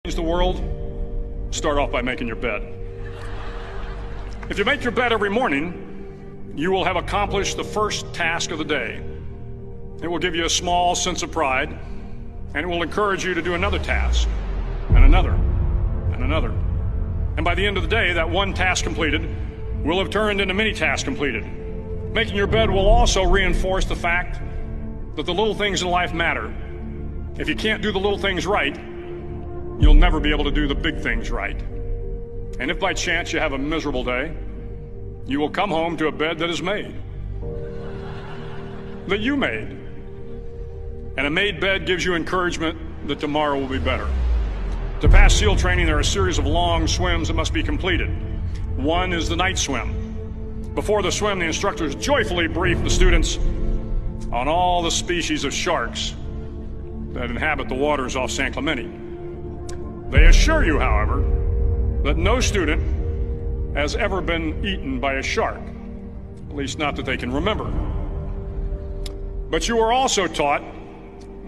Change the world, start off by making your bed. If you make your bed every morning, you will have accomplished the first task of the day. It will give you a small sense of pride, and it will encourage you to do another task, and another, and another. And by the end of the day, that one task completed will have turned into many tasks completed. Making your bed will also reinforce the fact that the little things in life matter. If you can't do the little things right, you'll never be able to do the big things right. And if by chance you have a miserable day, you will come home to a bed that is made, that you made. And a made bed gives you encouragement that tomorrow will be better. To pass SEAL training, there are a series of long swims that must be completed. One is the night swim. Before the swim, the instructors joyfully brief the students on all the species of sharks that inhabit the waters off San Clemente. They assure you, however, that no student has ever been eaten by a shark, at least not that they can remember. But you are also taught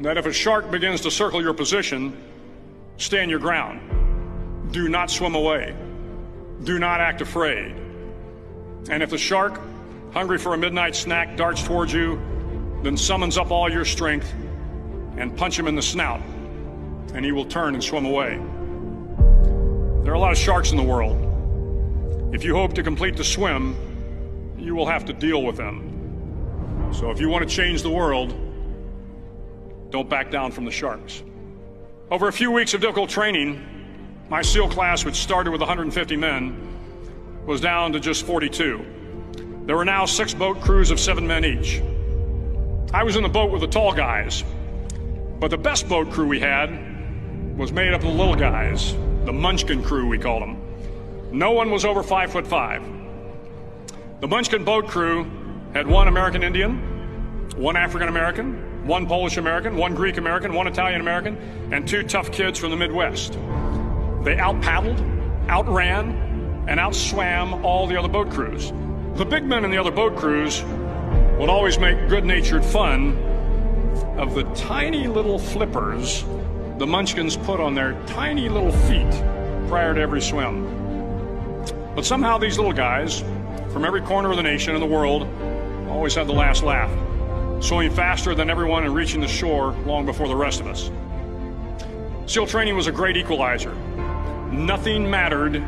that if a shark begins to circle your position, stand your ground. Do not swim away. Do not act afraid. And if the shark, hungry for a midnight snack, darts towards you, then summons up all your strength and punch him in the snout, and he will turn and swim away. There are a lot of sharks in the world. If you hope to complete the swim, you will have to deal with them. So if you want to change the world, don't back down from the sharks. Over a few weeks of difficult training, my SEAL class, which started with 150 men, was down to just 42. There were now 6 boat crews of 7 men each. I was in the boat with the tall guys, but the best boat crew we had was made up of the little guys, the Munchkin crew, we called them. No one was over 5'5". The Munchkin boat crew had 1 American Indian, 1 African American, 1 Polish American, 1 Greek American, 1 Italian American, and 2 tough kids from the Midwest. They out-paddled, outran, and outswam all the other boat crews. The big men in the other boat crews would always make good-natured fun of the tiny little flippers the Munchkins put on their tiny little feet prior to every swim. But somehow these little guys from every corner of the nation and the world always had the last laugh, swimming faster than everyone and reaching the shore long before the rest of us. SEAL training was a great equalizer. Nothing mattered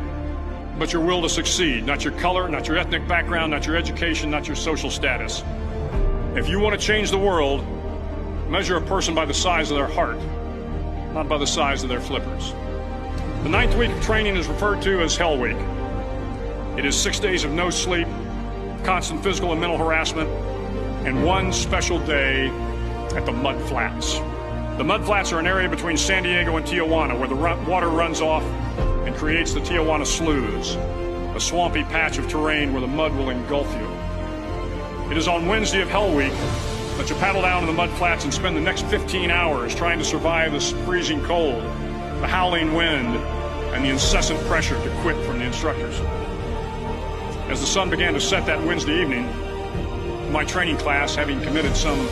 but your will to succeed, not your color, not your ethnic background, not your education, not your social status. If you want to change the world, measure a person by the size of their heart, not by the size of their flippers. The 9th week of training is referred to as Hell Week. It is 6 days of no sleep, constant physical and mental harassment, and 1 special day at the Mud Flats. The Mud Flats are an area between San Diego and Tijuana where the water runs off and creates the Tijuana Sloughs, a swampy patch of terrain where the mud will engulf you. It is on Wednesday of Hell Week that you paddle down to the Mud Flats and spend the next 15 hours trying to survive the freezing cold, the howling wind, and the incessant pressure to quit from the instructors. As the sun began to set that Wednesday evening, my training class, having committed some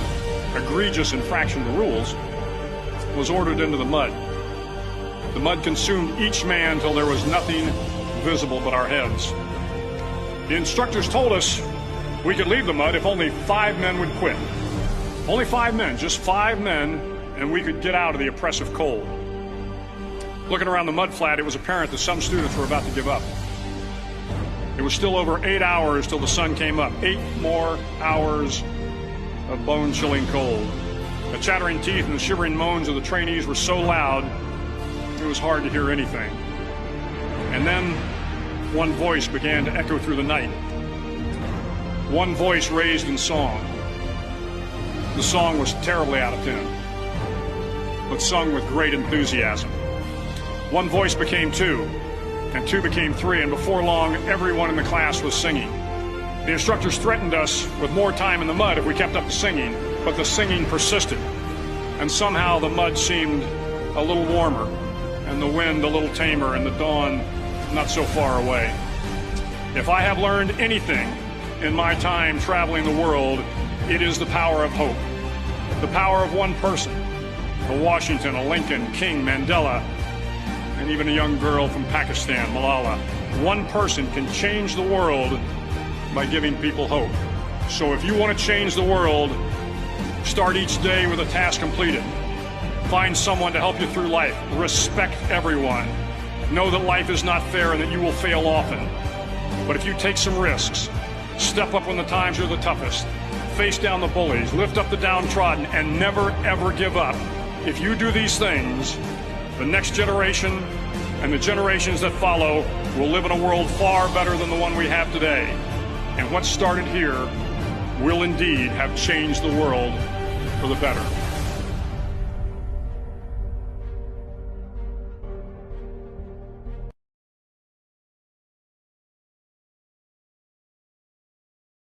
egregious infraction of the rules, was ordered into the mud. The mud consumed each man till there was nothing visible but our heads. The instructors told us we could leave the mud if only 5 men would quit. Only 5 men, just 5 men, and we could get out of the oppressive cold. Looking around the mud flat, it was apparent that some students were about to give up. It was still over 8 hours till the sun came up. 8 more hours of bone-chilling cold. The chattering teeth and the shivering moans of the trainees were so loud, it was hard to hear anything. And then one voice began to echo through the night. One voice raised in song. The song was terribly out of tune, but sung with great enthusiasm. One voice became 2, and 2 became 3, and before long, everyone in the class was singing. The instructors threatened us with more time in the mud if we kept up the singing, but the singing persisted, and somehow the mud seemed a little warmer, and the wind a little tamer, and the dawn not so far away. If I have learned anything in my time traveling the world, it is the power of hope, the power of one person, a Washington, a Lincoln, King, Mandela, and even a young girl from Pakistan, Malala. One person can change the world by giving people hope. So if you want to change the world, start each day with a task completed. Find someone to help you through life. Respect everyone. Know that life is not fair and that you will fail often. But if you take some risks, step up when the times are the toughest, face down the bullies, lift up the downtrodden, and never, ever give up. If you do these things, the next generation and the generations that follow will live in a world far better than the one we have today. And what started here will indeed have changed the world for the better.